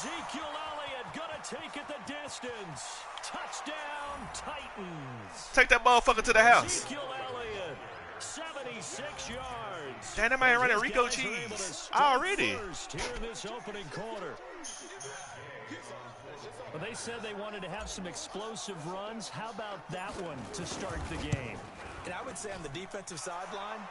Ezekiel Elliott gonna take it the distance. Touchdown, Titans. Take that motherfucker to the house. Ezekiel Elliott, 76 yards. Damn, that man running Rico cheese already. First here in this opening quarter. Well, they said they wanted to have some explosive runs. How about that one to start the game? And I would say on the defensive sideline,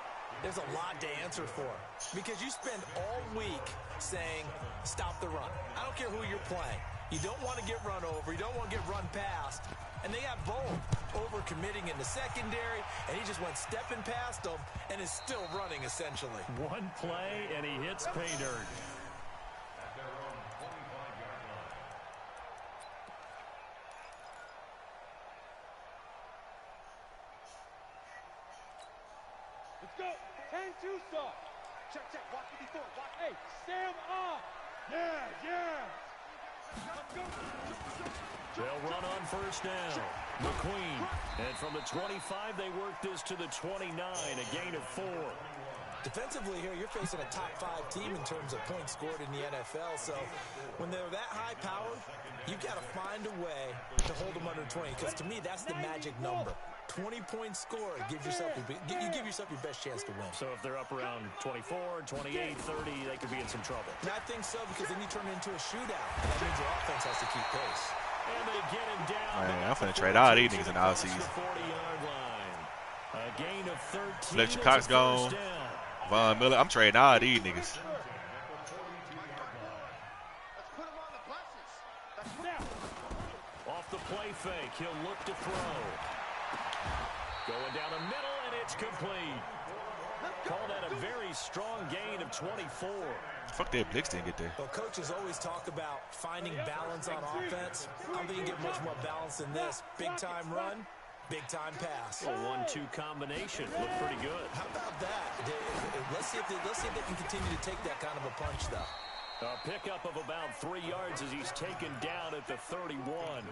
there's a lot to answer for. Because you spend all week saying, stop the run. I don't care who you're playing. You don't want to get run over. You don't want to get run past. And they got bold, over-committing in the secondary, and he just went stepping past them and is still running, essentially. One play, and he hits pay dirt. Let's go. 10-2 start. Check, check. Watch it before. Watch. Hey, Sam off. Yeah. Let's go. They'll run on first down. McQueen. And from the 25, they work this to the 29, a gain of 4. Defensively here, you're facing a top 5 team in terms of points scored in the NFL. So when they're that high powered, you got to find a way to hold them under 20. Because to me, that's the magic number. 20 points scored, you give yourself your best chance to win. So if they're up around 24, 28, 30, they could be in some trouble. And I think so, because then you turn it into a shootout. And that means your offense has to keep pace. And they get him down. Man, I'm finna trade all these niggas in the offseason. A gain of 13. Fletcher Cox gone. Von Miller. I'm trading all these niggas. Off the play fake, he'll look to throw. Going down the middle, and it's complete. Call that a very strong gain of 24. Fuck that Blix didn't get there. Well, coaches always talk about finding balance on offense. I don't think you get much more balance than this. Big-time run, big-time pass. A 1-2 combination. Looked pretty good. How about that? Let's see if they can continue to take that kind of a punch, though. A pickup of about 3 yards as he's taken down at the 31.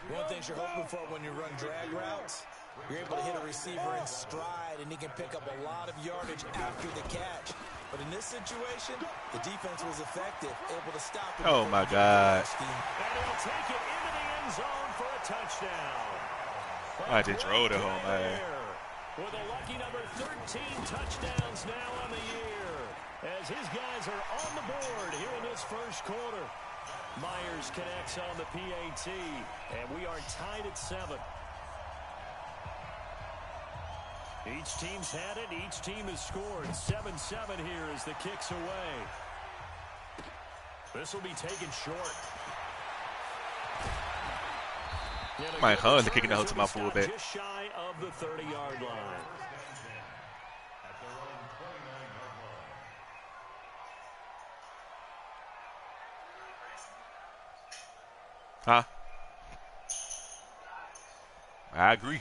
One of the things you're hoping for when you run drag routes, you're able to hit a receiver in stride, and he can pick up a lot of yardage after the catch. But in this situation, the defense was effective, able to stop him. Oh, my God. And he'll take it into the end zone for a touchdown. I just drove it home, man. With a lucky number 13 touchdowns now on the year, as his guys are on the board here in this first quarter. Myers connects on the PAT, and we are tied at 7. Each team's had it. Each team has scored. 7-7 here as the kick's away. This will be taken short. Mike Hunt is kicking out to my fullback. Just shy of the 30-yard line. Huh? I agree.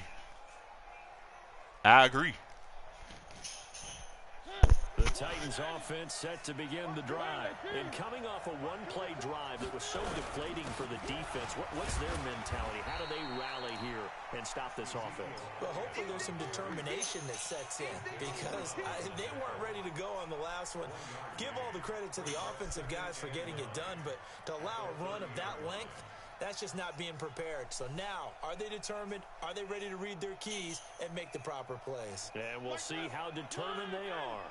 The Titans offense set to begin the drive. And coming off a one-play drive that was so deflating for the defense, what's their mentality? How do they rally here and stop this offense? Well, hopefully there's some determination that sets in, because they weren't ready to go on the last one. Give all the credit to the offensive guys for getting it done, but to allow a run of that length, that's just not being prepared. So now, are they determined? Are they ready to read their keys and make the proper plays? And we'll see how determined they are.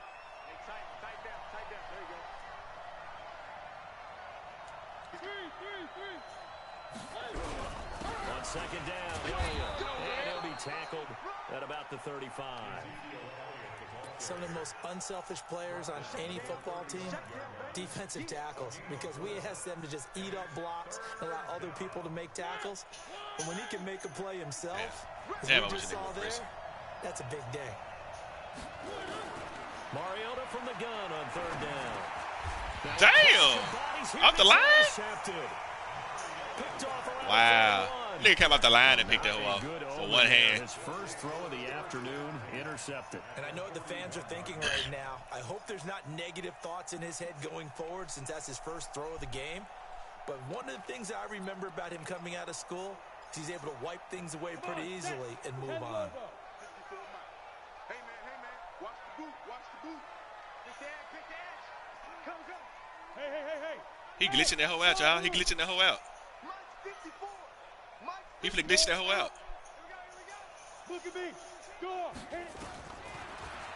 Tight down. There you go. On second down, and he'll be tackled at about the 35. Some of the most unselfish players on any football team, defensive tackles, because we ask them to just eat up blocks and allow other people to make tackles. And when he can make a play himself, as we just saw there, that's a big day. Mariota from the gun on third down. Damn! Off the line? Wow. Nigga came off the line and picked that off for one hand. His first throw of the afternoon intercepted. And I know what the fans are thinking right now. I hope there's not negative thoughts in his head going forward, since that's his first throw of the game. But one of the things I remember about him coming out of school is he's able to wipe things away pretty easily and move on. Hey, man. Watch the boot. Quick dash. Come. Hey. He glitching that hoe out, y'all. He glitching that hoe out. He finna glitch that hoe out. Look at me. Score.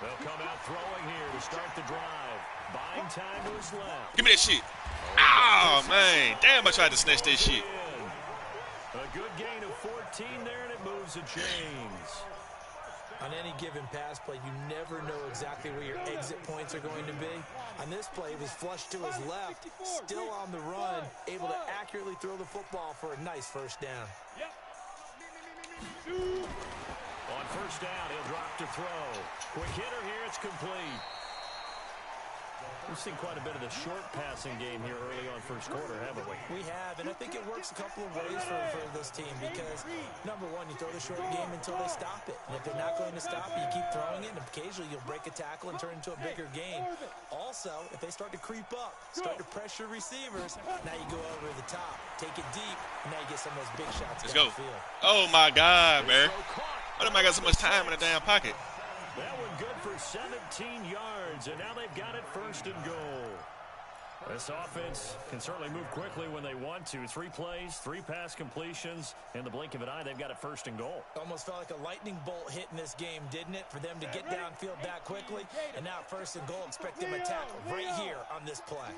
They'll come out throwing here to start the drive. Buying time to his left. Give me that shit. Oh, man. Damn, I tried to snatch that shit. A good gain of 14 there, and it moves the chains. On any given pass play, you never know exactly where your exit points are going to be. On this play, he was flushed to his left, still on the run, able to accurately throw the football for a nice first down. On first down, he'll drop to throw. Quick hitter here, it's complete. We've seen quite a bit of the short passing game here early on first quarter, haven't we? We have, and I think it works a couple of ways for this team because, number one, you throw the short game until they stop it. And if they're not going to stop it, you keep throwing it, and occasionally you'll break a tackle and turn it into a bigger gain. Also, if they start to creep up, start to pressure receivers, now you go over the top, take it deep, and now you get some of those big shots. Let's go. Oh, my God, man. Why am I got so much time in the damn pocket? That one good for 17 yards, and now they've got it first and goal. This offense can certainly move quickly when they want to. 3 plays, 3 pass completions. In the blink of an eye, they've got it first and goal. Almost felt like a lightning bolt hit in this game, didn't it? For them to get downfield that quickly. And now first and goal, expect them to tackle right here on this play.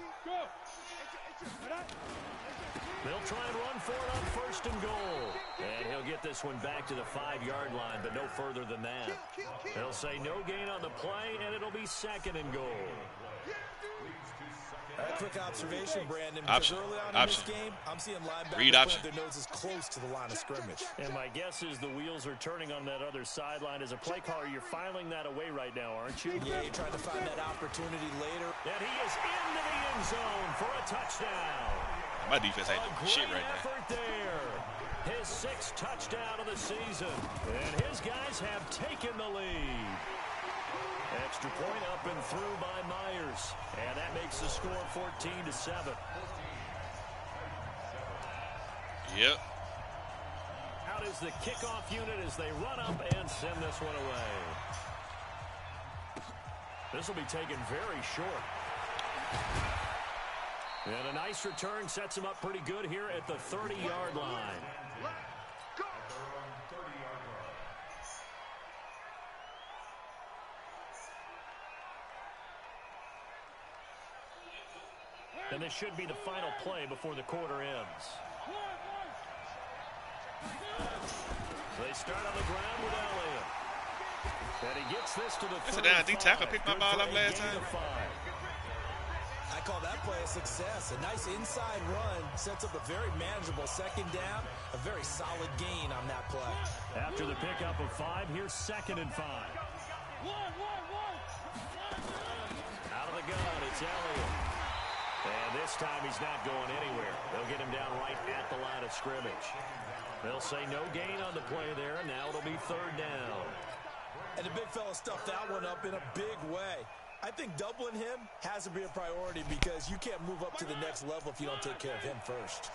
They'll try and run for it on first and goal. And he'll get this one back to the 5-yard line, but no further than that. They'll say no gain on the play, and it'll be second and goal. A quick observation, Brandon, because early on in this game, I'm seeing linebackers put their noses close to the line of scrimmage. And my guess is the wheels are turning on that other sideline. As a play caller, you're filing that away right now, aren't you? Yeah, you're trying to find that opportunity later. And he is into the end zone for a touchdown. My defense ain't doing shit right now. Effort there. His 6th touchdown of the season. And his guys have taken the lead. Extra point up and through by Myers. And that makes the score 14-7. Yep. Out is the kickoff unit as they run up and send this one away. This will be taken very short. And a nice return sets him up pretty good here at the 30-yard line. And this should be the final play before the quarter ends. So they start on the ground with Elliott. And he gets this to the 35. That's a damn D tackle. Picked my ball up last time. I call that play a success. A nice inside run sets up a very manageable second down. A very solid gain on that play. After the pickup of 5, here's 2nd and 5. Out of the gun, it's Elliott. And this time he's not going anywhere. They'll get him down right at the line of scrimmage. They'll say no gain on the play there, and now it'll be 3rd down. And the big fella stuffed that one up in a big way. I think doubling him has to be a priority because you can't move up to the next level if you don't take care of him first.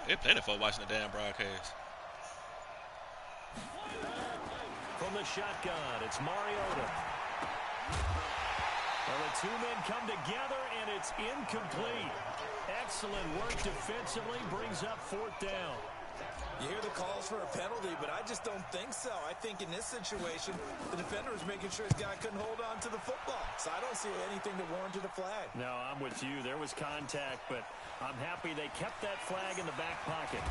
They're plenty for watching the damn broadcast. From the shotgun, it's Mariota. Well, the 2 men come together, and it's incomplete. Excellent work defensively, brings up 4th down. You hear the calls for a penalty, but I just don't think so. I think in this situation, the defender was making sure his guy couldn't hold on to the football. So I don't see anything that warranted a flag. No, I'm with you. There was contact, but I'm happy they kept that flag in the back pocket.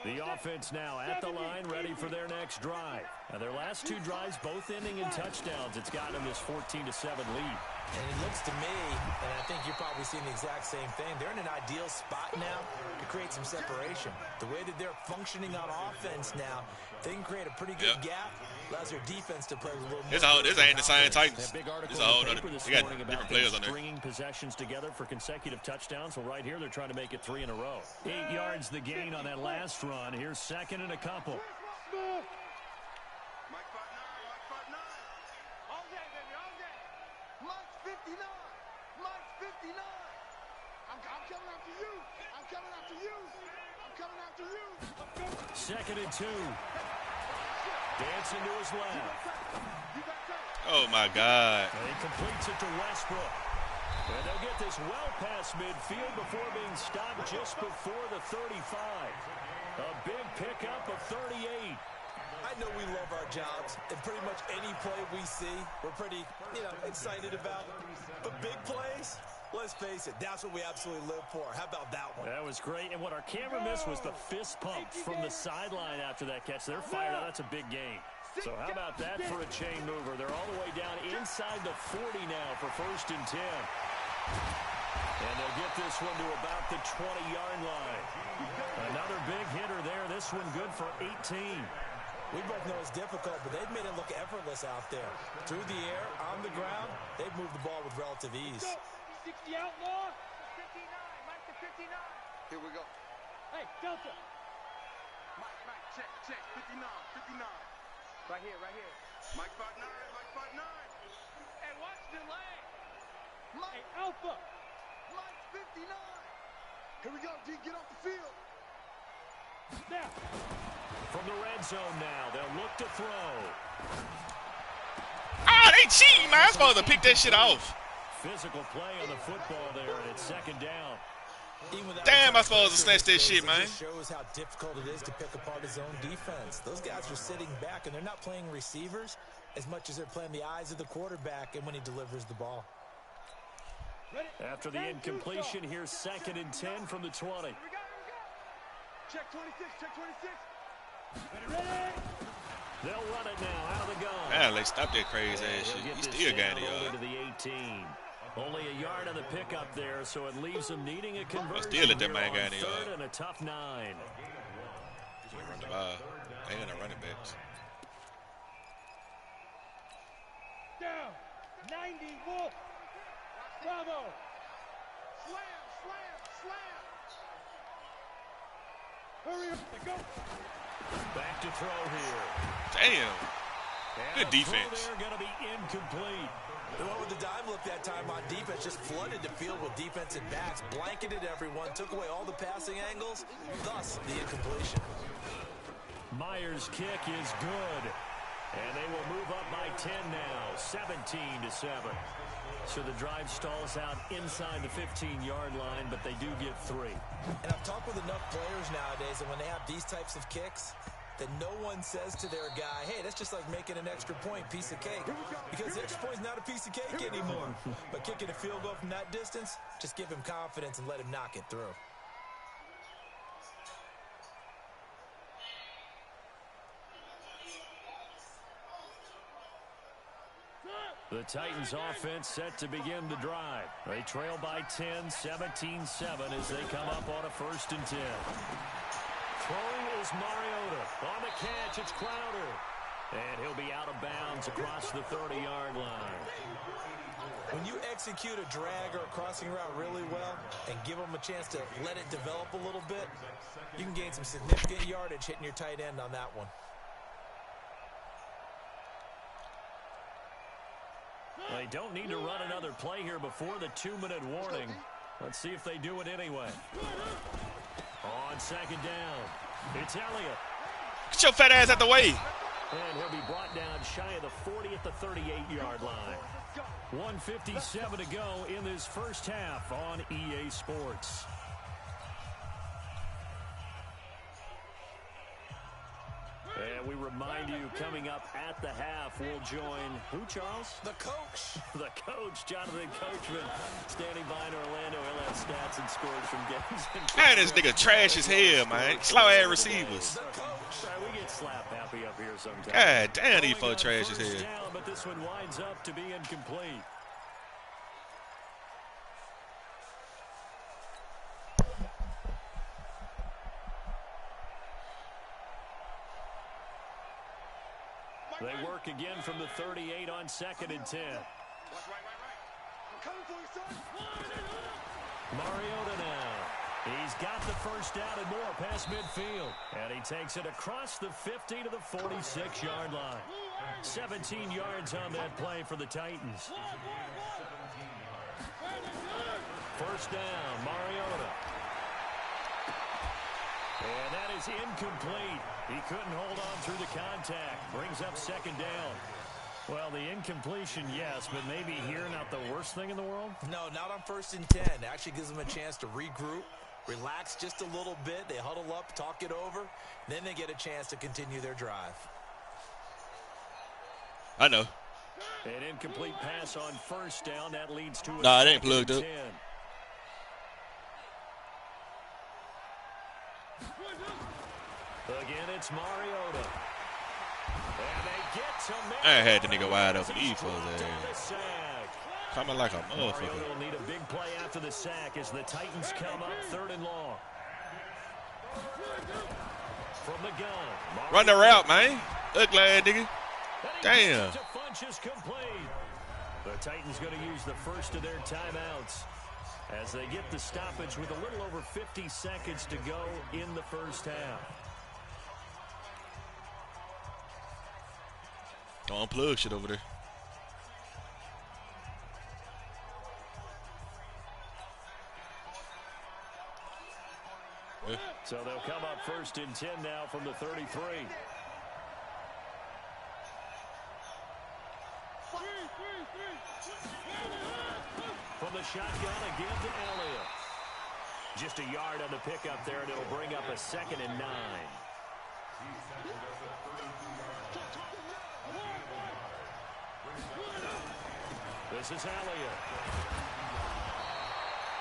The offense now at the line, ready for their next drive. Now, their last 2 drives, both ending in touchdowns. It's got them this 14-7 lead. And it looks to me, and I think you're probably seeing the exact same thing, they're in an ideal spot now to create some separation. The way that they're functioning on offense now, they can create a pretty good gap Allows your defense to play a little more. This ain't the same Titans. Big article This is a whole in the nother. paper this They got morning different about players them on there. stringing possessions together for consecutive touchdowns. Well, right here they're trying to make it 3 in a row. 8 yards the gain on that last run. Here's second and a couple. Mike's 59. Mike's 59. I'm coming after you. I'm coming after you. I'm coming after you. Second and 2. Dancing to his left. Oh my God. And he completes it to Westbrook. And they'll get this well past midfield before being stopped just before the 35. A big pickup of 38. I know we love our jobs, and pretty much any play we see, we're pretty, excited about. But big plays, let's face it, that's what we absolutely live for. How about that one? That was great. And what our camera missed was the fist pump from the sideline after that catch. They're fired up. That's a big game. So how about that for a chain mover? They're all the way down inside the 40 now for 1st and 10. And they'll get this one to about the 20-yard line. Another big hitter there. This one good for 18. We both know it's difficult, but they've made it look effortless out there. Through the air, on the ground, they've moved the ball with relative ease. 60 outlaw. 59. Mike to 59. Here we go. Hey, Delta. Mike, check. 59. Right here. Mike 5'9". Hey, watch the leg. Mike, hey, Alpha. Mike's 59. Here we go, D. Get off the field. Now. From the red zone now, they'll look to throw. Ah, they cheating, man. I'm supposed to pick that shit off. Physical play on the football there, and it's 2nd down. Damn, I'm supposed to snatch that shit, man. It shows how difficult it is to pick apart his own defense. Those guys are sitting back, and they're not playing receivers as much as they're playing the eyes of the quarterback and when he delivers the ball. After the incompletion, here's 2nd and 10 from the 20. Check 26. Ready. They'll run it now out of the gun. Man, like, stop that crazy ass shit. He still got the yard. To the 18. Only a yard on the pickup there, so it leaves them needing a conversion. Still let that man here got the yard. 3rd and a tough 9. Run the ball. They ain't gonna run it backs. Down. 90 Wolf. Bravo. Slam. Hurry up. Go. Back to throw here. Damn. And Good defense. They're going to be incomplete. The one with the dime look that time on defense just flooded the field with defensive backs, blanketed everyone, took away all the passing angles, thus the incompletion. Myers' kick is good. And they will move up by 10 now, 17-7. So the drive stalls out inside the 15-yard line, but they do get 3. And I've talked with enough players nowadays that when they have these types of kicks, that no one says to their guy, hey, that's just like making an extra point, piece of cake. Because the extra point's not a piece of cake anymore. But kicking a field goal from that distance, just give him confidence and let him knock it through. The Titans offense set to begin the drive. They trail by 10, 17-7 as they come up on a 1st and 10. Throwing is Mariota. On the catch, it's Crowder. And he'll be out of bounds across the 30-yard line. When you execute a drag or a crossing route really well and give them a chance to let it develop a little bit, you can gain some significant yardage hitting your tight end on that one. They don't need to run another play here before the 2-minute warning. Let's see if they do it anyway. On 2nd down, it's Elliott. Get your fat ass out the way. And he'll be brought down shy of the 40 at the 38-yard line. 1:57 to go in this first half on EA Sports. And we remind you, coming up at the half, we'll join who, Charles? The coach. The coach, Jonathan Coachman, standing by in Orlando. He'll have stats and scores from games. Man, this nigga trash as hell, man. Slow ass receivers. The coach. Sorry, we get slap happy up here sometimes. God damn, these folks trash as hell. Down, but this one winds up to be incomplete. They work again from the 38 on 2nd and 10. Mariota now. He's got the first down and more past midfield. And he takes it across the 50 to the 46-yard line. 17 yards on that play for the Titans. First down, Mariota. And that is incomplete. He couldn't hold on through the contact. Brings up 2nd down. Well, the incompletion, yes, but maybe here not the worst thing in the world? No, not on 1st and 10. It actually gives them a chance to regroup, relax just a little bit. They huddle up, talk it over. Then they get a chance to continue their drive. I know. An incomplete pass on 1st down. That leads to a Nah, it ain't plugged up. 10. Again, it's Mariota. And they get to I had the nigga wide open. He was there. Coming like a motherfucker. Mariota will need a big play after the sack as the Titans come up 3rd and long. From the gun. Run the route, man. Ugly ass nigga. Damn. The Titans going to use the first of their timeouts as they get the stoppage with a little over 50 seconds to go in the first half. Don't unplug shit over there. Yeah. So they'll come up 1st and 10 now from the 33. From the shotgun again to Elliott. Just a yard on the pickup there, and it'll bring up a 2nd and 9. This is Elliott.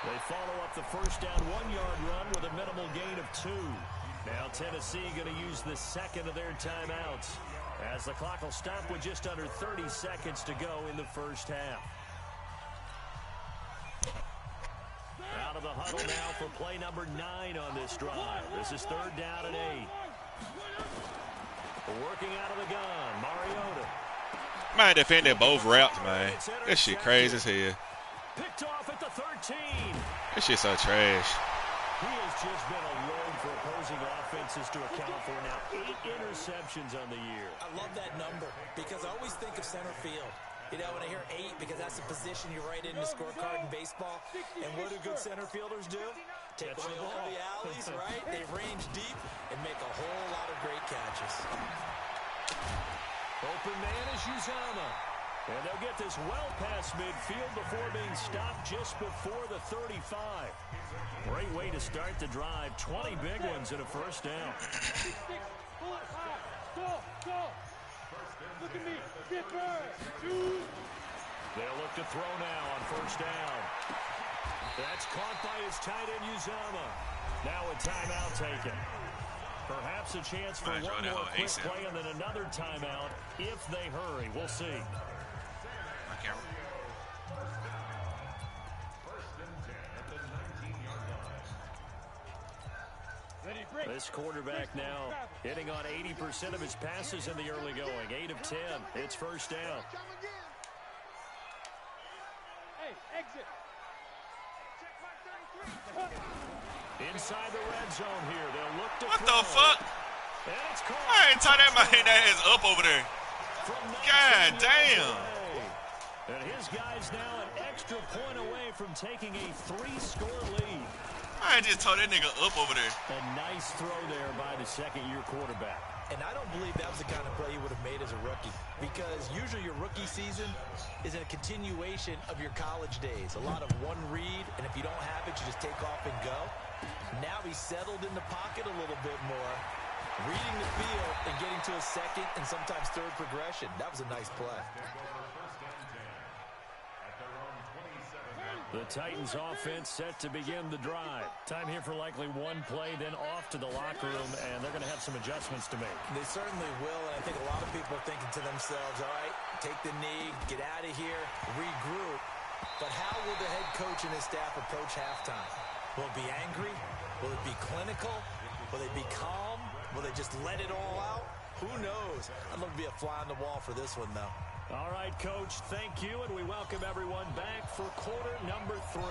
They follow up the first down 1-yard run with a minimal gain of 2. Now Tennessee going to use the 2nd of their timeouts as the clock will stop with just under 30 seconds to go in the first half. Out of the huddle now for play number 9 on this drive. This is 3rd down and 8. Working out of the gun, Mariota. Man, defended both routes, man. This shit crazy as hell. Picked off at the 13. This shit so trash. He has just been a load for opposing offenses to account for now. 8 interceptions on the year. I love that number because I always think of center field. You know, when I hear 8, because that's the position you write in the scorecard in baseball. And what do good center fielders do? Take away all the alleys, right? They range deep and make a whole lot of great catches. Open man is Uzama. And they'll get this well past midfield before being stopped just before the 35. Great way to start the drive. 20 big ones in a first down. Look at me. Get first. They'll look to throw now on first down. That's caught by his tight end, Uzama. Now a timeout taken. Perhaps a chance for one more quick play and then another timeout if they hurry. We'll see. This quarterback now hitting on 80% of his passes in the early going. 8 of 10. It's first down. Hey, exit. Inside the red zone here. They'll look to What throw. the fuck? And it's caught. I ain't tie that man ass up over there. God damn. And his guy's now an extra point away from taking a 3-score lead. I just tore that nigga up over there. A nice throw there by the second-year quarterback. And I don't believe that was the kind of play he would have made as a rookie, because usually your rookie season is a continuation of your college days. A lot of one read, and if you don't have it, you just take off and go. Now he's settled in the pocket a little bit more, reading the field and getting to a second and sometimes third progression. That was a nice play. The Titans offense set to begin the drive. Time here for likely one play, then off to the locker room, and they're going to have some adjustments to make. They certainly will, and I think a lot of people are thinking to themselves, all right, take the knee, get out of here, regroup. But how will the head coach and his staff approach halftime? Will it be angry? Will it be clinical? Will they be calm? Will they just let it all out? Who knows? I'd love to be a fly on the wall for this one, though. All right, Coach, thank you, and we welcome everyone back for quarter number 3.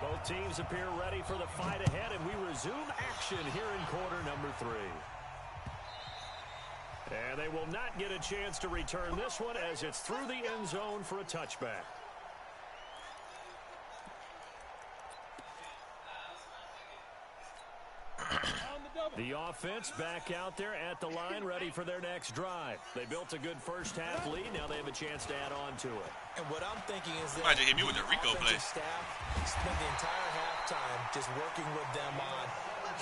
Both teams appear ready for the fight ahead, and we resume action here in quarter number 3. And they will not get a chance to return this one as it's through the end zone for a touchback. The offense back out there at the line, ready for their next drive. They built a good first-half lead. Now they have a chance to add on to it. And what I'm thinking is that might just hit me with the Rico play. Staff spent the entire halftime just working with them on,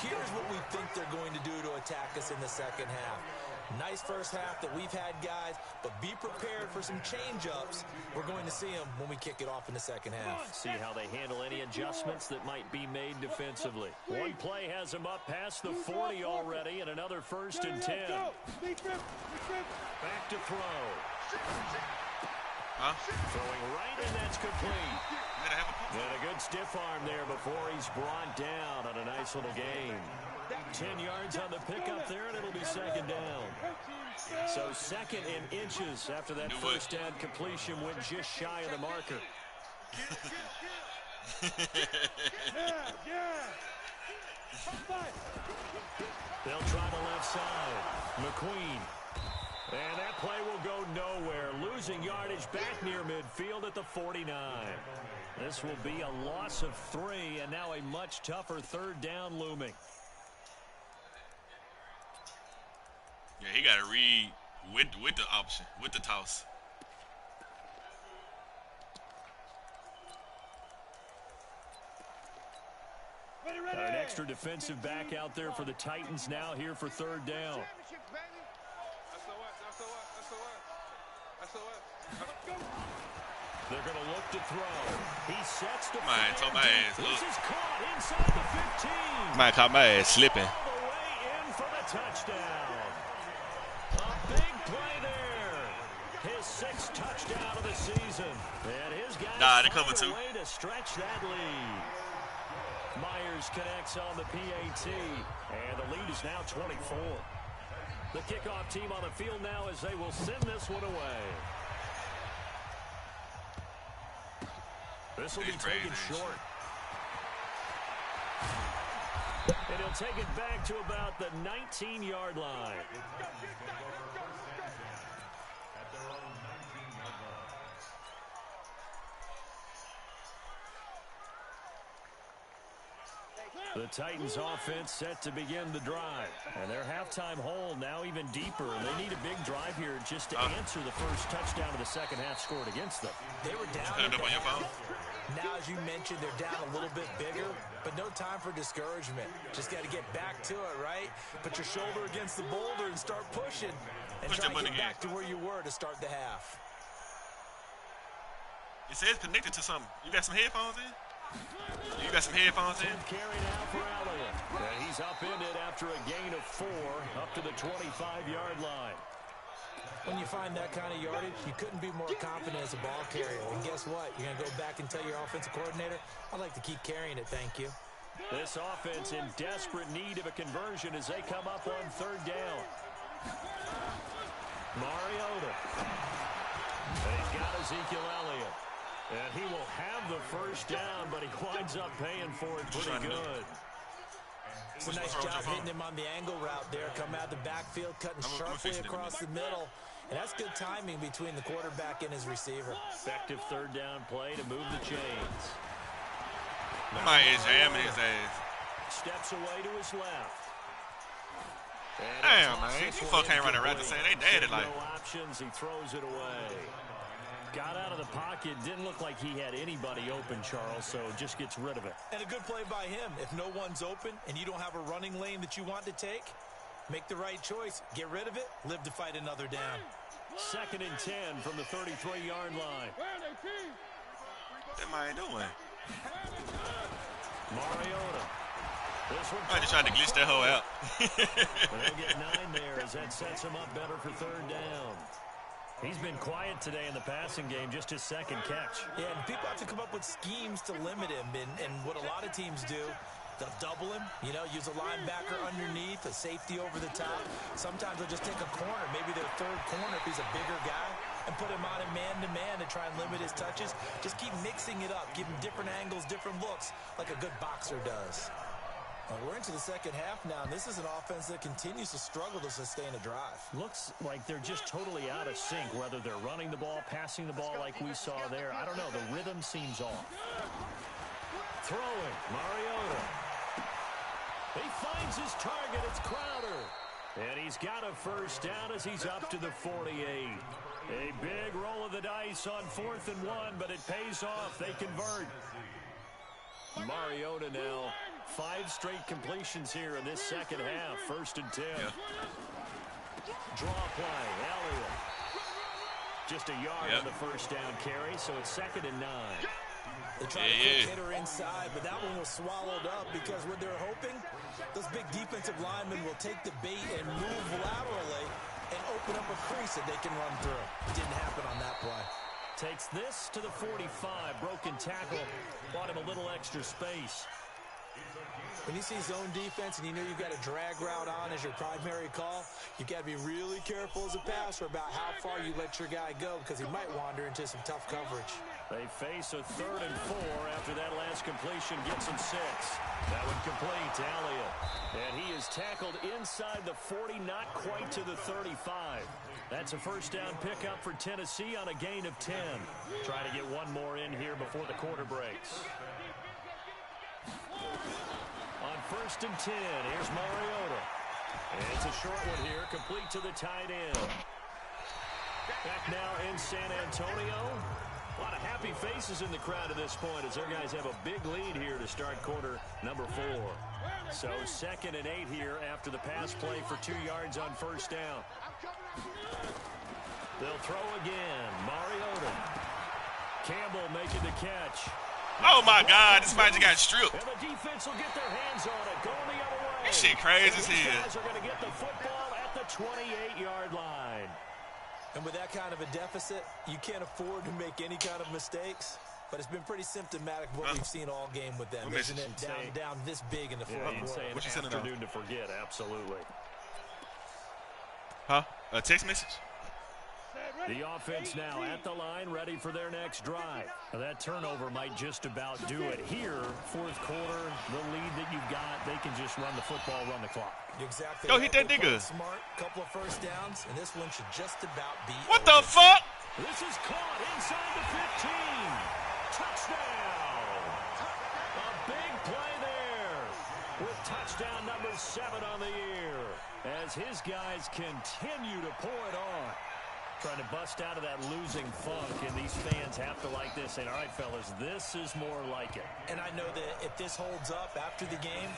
here's what we think they're going to do to attack us in the second half. Nice first half that we've had, guys, but be prepared for some change-ups. We're going to see them when we kick it off in the second half. See how they handle any adjustments that might be made defensively. One play has them up past the 40 already, and another 1st and 10. Back to throw. Throwing right, and that's complete. And a good stiff arm there before he's brought down on a nice little gain. 10 yards on the pickup there, and it'll be second down. So 2nd and inches after that first down completion went just shy of the marker. They'll try the left side. McQueen. And that play will go nowhere. Losing yardage back near midfield at the 49. This will be a loss of 3, and now a much tougher 3rd down looming. Yeah, he got to read with the option, with the toss. An extra defensive back out there for the Titans now here for 3rd down. They're going to look to throw. He sets to This is caught inside the 15. Might caught my ass slipping. All the way in for the touchdown. A big play there. His 6th touchdown of the season. And his guys they cover find two. a way to stretch that lead. Myers connects on the PAT. And the lead is now 24. The kickoff team on the field now as they will send this one away. This will be taken short. And he'll take it back to about the 19-yard line. The Titans offense set to begin the drive. And their halftime hole now even deeper. And they need a big drive here just to answer the first touchdown of the second half scored against them. They were down. Now, as you mentioned, they're down a little bit bigger, but no time for discouragement. Just got to get back to it, right? Put your shoulder against the boulder and start pushing. And try to get back to where you were to start the half. It says connected to something. You got some headphones in? You got some headphones in? Carry now for Elliott. And he's upended after a gain of 4 up to the 25-yard line. When you find that kind of yardage, you couldn't be more confident as a ball carrier. And guess what? You're going to go back and tell your offensive coordinator, I'd like to keep carrying it, thank you. This offense in desperate need of a conversion as they come up on 3rd down. Mariota. And he's got Ezekiel Elliott. And he will have the first down, but he winds up paying for it pretty good. It's a nice job hitting him on the angle route there. Come out of the backfield, cutting sharply across the middle. And that's good timing between the quarterback and his receiver. Effective 3rd down play to move the chains. Somebody is jamming his ass. Steps away to his left. Damn, man. You fuck ain't running around the same. They dead it like. No options. He throws it away. Got out of the pocket. Didn't look like he had anybody open, Charles, so just gets rid of it. And a good play by him. If no one's open and you don't have a running lane that you want to take, make the right choice. Get rid of it. Live to fight another down. 2nd and 10 from the 33-yard line. What am I doing? Mariota. I just tried to glitch that hoe out. They'll get 9 there as that sets him up better for 3rd down. He's been quiet today in the passing game, just his 2nd catch. Yeah, and people have to come up with schemes to limit him. And what a lot of teams do, They'll double him, you know, use a linebacker underneath, a safety over the top. Sometimes they'll just take a corner, maybe their third corner if he's a bigger guy, and put him on a man-to-man to try and limit his touches. Just keep mixing it up, give him different angles, different looks, like a good boxer does. Well, we're into the second half now, and this is an offense that continues to struggle to sustain a drive. Looks like they're just totally out of sync, whether they're running the ball, passing the ball like we saw there. I don't know. The rhythm seems off. Throwing, Mariota. He finds his target. It's Crowder. And he's got a first down as he's up to the 48. A big roll of the dice on 4th and 1, but it pays off. They convert. Mariota now 5 straight completions here in this second half. 1st and 10. Yeah. Draw play. Elliott. Just a yard on the first down carry, so it's 2nd and 9. They tried to quick hitter inside, but that one was swallowed up because what they're hoping, those big defensive linemen will take the bait and move laterally and open up a crease that they can run through. It didn't happen on that play. Takes this to the 45. Broken tackle. Bought him a little extra space. When you see zone defense and you know you've got a drag route on as your primary call, you've got to be really careful as a passer about how far you let your guy go because he might wander into some tough coverage. They face a 3rd and 4 after that last completion gets him 6. That one complete to Elliott. And he is tackled inside the 40, not quite to the 35. That's a first down pickup for Tennessee on a gain of 10. Trying to get one more in here before the quarter breaks. On 1st and 10, here's Mariota. And it's a short one here, complete to the tight end. Back now in San Antonio. A lot of happy faces in the crowd at this point as their guys have a big lead here to start quarter number 4. So 2nd and 8 here after the pass play for 2 yards on first down. They'll throw again. Mariota. Campbell making the catch. Oh, my God. This man just got stripped. And the defense will get their hands on it. Going the other way. That shit crazy as hell. These guys are going to get the football at the 28-yard line. And with that kind of a deficit, you can't afford to make any kind of mistakes. But it's been pretty symptomatic of what we've seen all game with them, isn't it? Down this big in the fourth quarter. What you afternoon to forget, absolutely. Huh? A text message? The offense now at the line, ready for their next drive. Now that turnover might just about do it. Here, 4th quarter, the lead that you've got, they can just run the football, run the clock. Exactly. Go hit that nigga. Smart, couple of first downs, and this one should just about be What over. the fuck? This is caught inside the 15. Touchdown. A big play there with touchdown number 7 on the year as his guys continue to pour it on. Trying to bust out of that losing funk, and these fans have to like this. And all right, fellas, this is more like it. And I know that if this holds up after the game,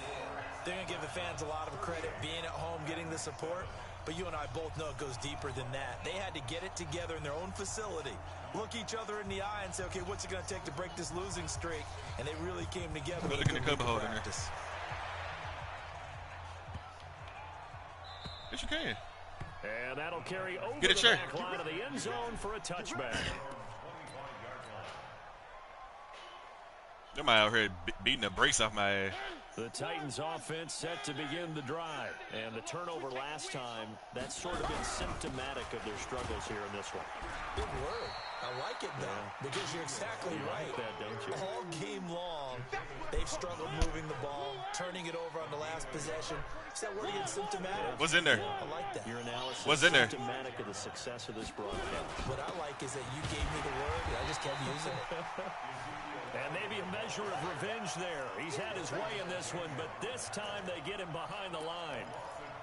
they're going to give the fans a lot of credit being at home, getting the support. But you and I both know it goes deeper than that. They had to get it together in their own facility, look each other in the eye and say, okay, what's it going to take to break this losing streak? And they really came together. Look in the cover holder in there. Yes, you can. And that'll carry over the back line of the end zone for a touchback. They're out here beating the brakes off my ass. The Titans offense set to begin the drive. And the turnover last time, that's sort of been symptomatic of their struggles here in this one. Good word. I like it, though, because you're exactly right. Like that, don't you? All game long, they've struggled moving the ball, turning it over on the last possession. Is that word again, symptomatic? What's in there? I like that. Your analysis What's in there? Symptomatic of the success of this broadcast. What I like is that you gave me the word, and I just kept using it. And maybe a measure of revenge there. He's had his way in this one, but this time they get him behind the line.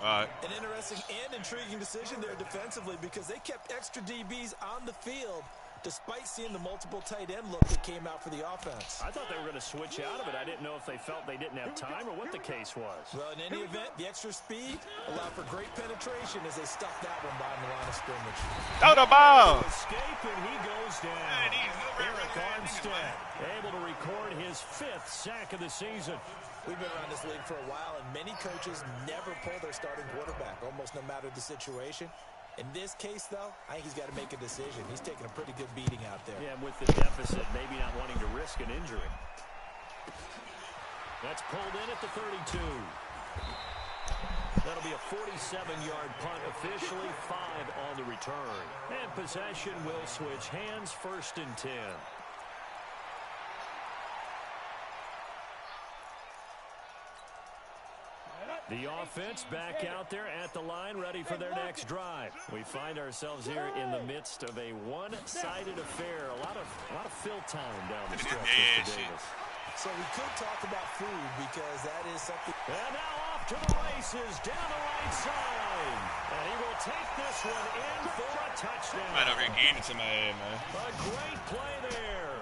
An interesting and intriguing decision there defensively because they kept extra DBs on the field despite seeing the multiple tight end look that came out for the offense. I thought they were going to switch out of it. I didn't know if they felt they didn't have time or what the case was. Well, in any event, the extra speed allowed for great penetration as they stuffed that one behind the line of scrimmage. Throw the ball! Escape, and he goes down. Eric Armstead able to record his 5th sack of the season. We've been around this league for a while, and many coaches never pull their starting quarterback, almost no matter the situation. In this case, though, I think he's got to make a decision. He's taking a pretty good beating out there. Yeah, with the deficit, maybe not wanting to risk an injury. That's pulled in at the 32. That'll be a 47-yard punt, officially 5 on the return. And possession will switch hands, 1st and 10. The offense back out there at the line, ready for their next drive. We find ourselves here in the midst of a one-sided affair. A lot of fill time down the stretch, Mr. Davis. So we could talk about food because that is something. And now off to the races down the right side. And he will take this one in for a touchdown. Right over here getting to my head, man. A great play there.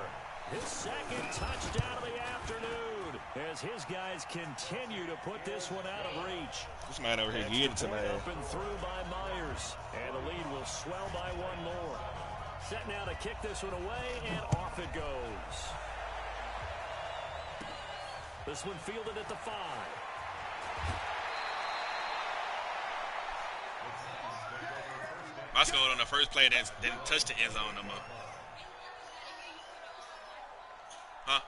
His 2nd touchdown of the afternoon as his guys continue to put this one out of reach. This man over here getting to my head. Up and through by Myers. And the lead will swell by 1 more. Set now to kick this one away, and off it goes. This one fielded at the 5. My score on the first play didn't touch the end zone no more. Huh?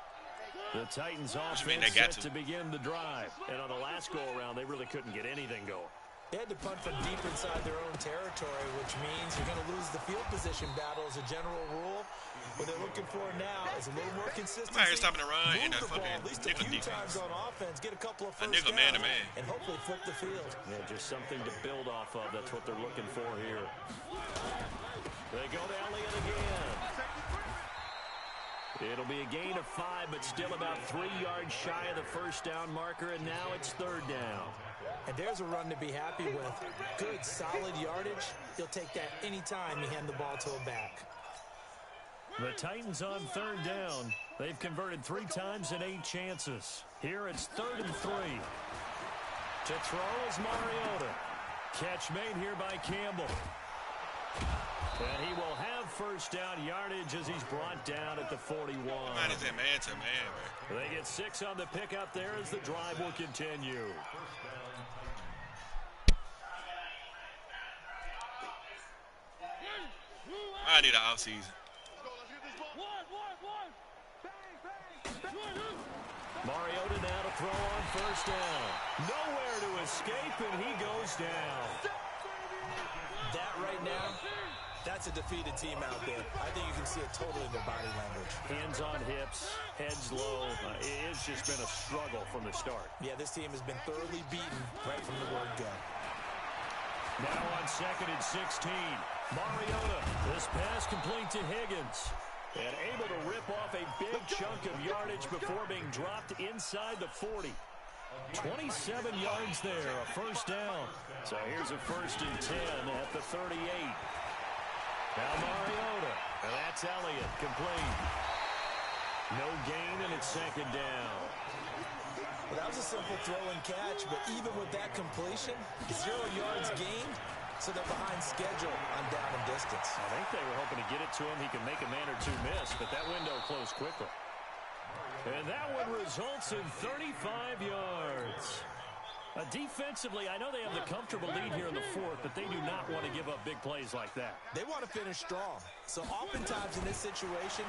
The Titans offense set to begin the drive. And on the last go-around, they really couldn't get anything going. They had to punt from deep inside their own territory, which means you're going to lose the field position battle as a general rule. What they're looking for now is a little more consistency. I'm out here stopping the run and that Move the ball fucking at least a nickel few defense. times on offense, get a couple of first nickel downs, man-to-man. and hopefully flip the field. Yeah, just something to build off of. That's what they're looking for here. They go to Elliott again. It'll be a gain of 5, but still about 3 yards shy of the first down marker, and now it's 3rd down. And there's a run to be happy with. Good, solid yardage. He'll take that anytime you hand the ball to a back. The Titans on 3rd down. They've converted 3 times in 8 chances. Here it's 3rd and 3. To throw is Mariota. Catch made here by Campbell. And he will have first down yardage as he's brought down at the 41. Man, is that man to man, man? They get 6 on the pickup there as the drive will continue. I need an offseason. Mariota now to throw on first down. Nowhere to escape, and he goes down. That right now, that's a defeated team out there. I think you can see it totally in their body language. Hands on hips, heads low. It's just been a struggle from the start. Yeah, this team has been thoroughly beaten right from the word go. Now on 2nd and 16. Mariota, this pass complete to Higgins. And able to rip off a big chunk of yardage before being dropped inside the 40. 27 yards there, a first down. So here's a 1st and 10 at the 38. Now Mariota, and that's Elliott, complete. No gain, and it's 2nd down. Well, that was a simple throw and catch, but even with that completion, 0 yards gained, so they're behind schedule on down and distance. I think they were hoping to get it to him. He can make a man or 2 miss, but that window closed quickly. And that one results in 35 yards. Defensively, I know they have the comfortable lead here in the 4th, but they do not want to give up big plays like that. They want to finish strong. So oftentimes in this situation,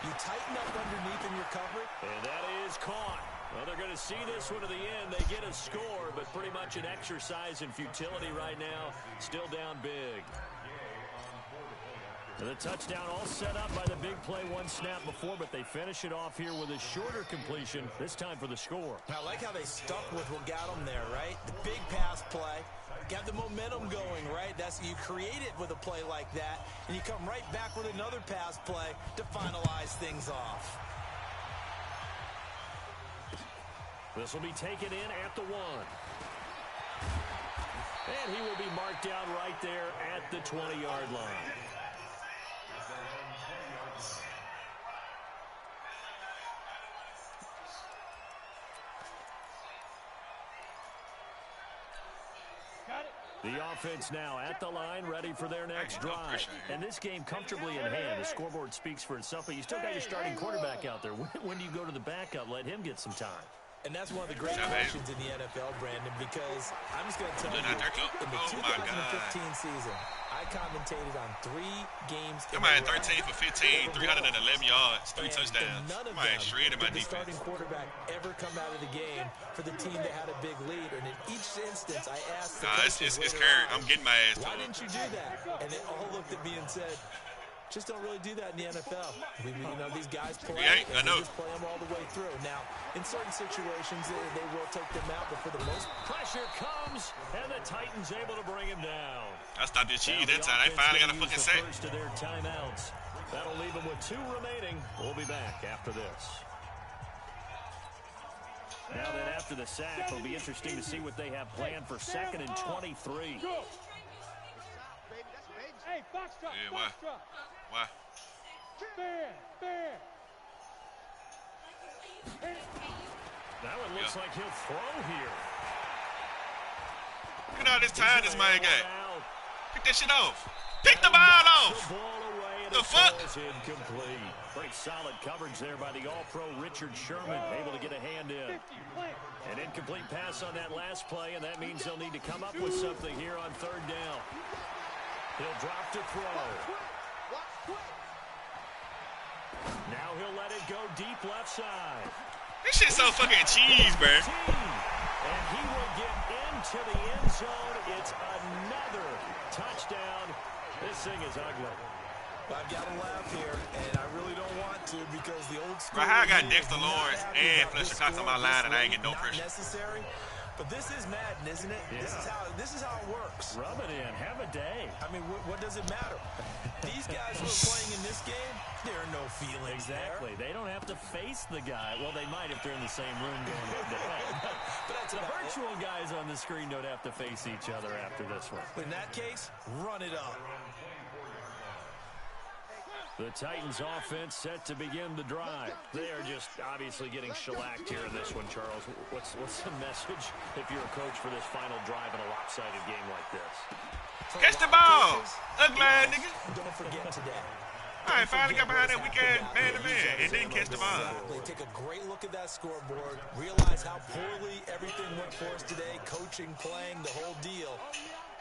you tighten up underneath in your coverage. And that is caught. Well, they're going to see this one to the end. They get a score, but pretty much an exercise in futility right now. Still down big. The touchdown all set up by the big play 1 snap before, but they finish it off here with a shorter completion, this time for the score. I like how they stuck with what got them there, right? The big pass play, got the momentum going, right? That's you create it with a play like that, and you come right back with another pass play to finalize things off. This will be taken in at the 1. And he will be marked down right there at the 20-yard line. The offense now at the line, ready for their next drive. And this game comfortably in hand. The scoreboard speaks for itself, but you still got your starting quarterback out there. When do you go to the backup? Let him get some time. And that's one of the great questions in the NFL, Brandon, because I'm just going to tell you, in the 2015 season, I commentated on 3 games in a row. 13 for 15, 311 yards, 3 touchdowns. None of them Shredded my did the defense. starting quarterback ever come out of the game for the team that had a big lead. And in each instance, I asked the coaches it's later Kurt. on, I'm getting my ass to why him. didn't you do that? And they all looked at me and said, just don't really do that in the NFL. You know, these guys play, and we just play them all the way through. Now, in certain situations, they will take them out, but for the most pressure comes, and the Titans able to bring him down. I stopped the cheese that time. They finally got a fucking sack. First of their timeouts. That'll leave them with 2 remaining. We'll be back after this. Now then, after the sack, it'll be interesting to see what they have planned for 2nd and 23. Hey, Foxtrot, yeah, why? Why? Fair. Now it looks like he'll throw here. Look at all this time this man got. Pick that shit off. Pick the ball off. The fuck? Incomplete. Great solid coverage there by the All-Pro Richard Sherman, able to get a hand in. An incomplete pass on that last play, and that means they'll need to come up with something here on 3rd down. He'll drop to throw. Now he'll let it go deep left side. This shit's so fucking cheese, bro. And he will get into the end zone. It's another touchdown. This thing is ugly. I've got to laugh here, and I really don't want to because the old school. Bro, how I got Dexter Lawrence and Fletcher Cox on my line and I ain't getting no pressure. Necessary, but this is Madden, isn't it? Yeah. This is how it works. Rub it in. Have a day. I mean, what does it matter? These guys who are playing in this game, there are no feelings. Exactly. They don't have to face the guy. Well, they might if they're in the same room going head to head. But the virtual guys on the screen don't have to face each other after this one. In that case, run it up. The Titans offense set to begin the drive. They are just obviously getting shellacked here in this one, Charles. What's the message if you're a coach for this final drive in a lopsided game like this? Catch the ball. Ugly ass nigga. Don't forget today. All right, finally got behind that weekend man-to-man and didn't catch the ball. Take a great look at that scoreboard. Realize how poorly everything went for us today. Coaching, playing, the whole deal.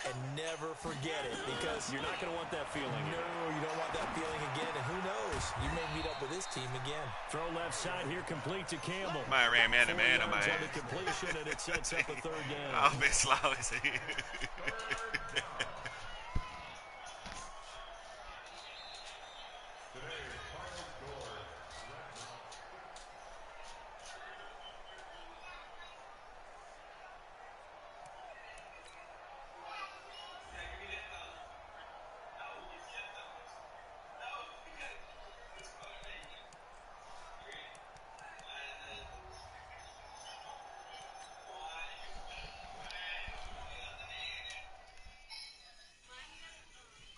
And never forget it, because you're not going to want that feeling. No, you don't want that feeling again. And who knows? You may meet up with this team again. Throw left side here, complete to Campbell. My ran man-to-man on my ass. The completion, and it sets up a 3rd down. I've been slow as hell.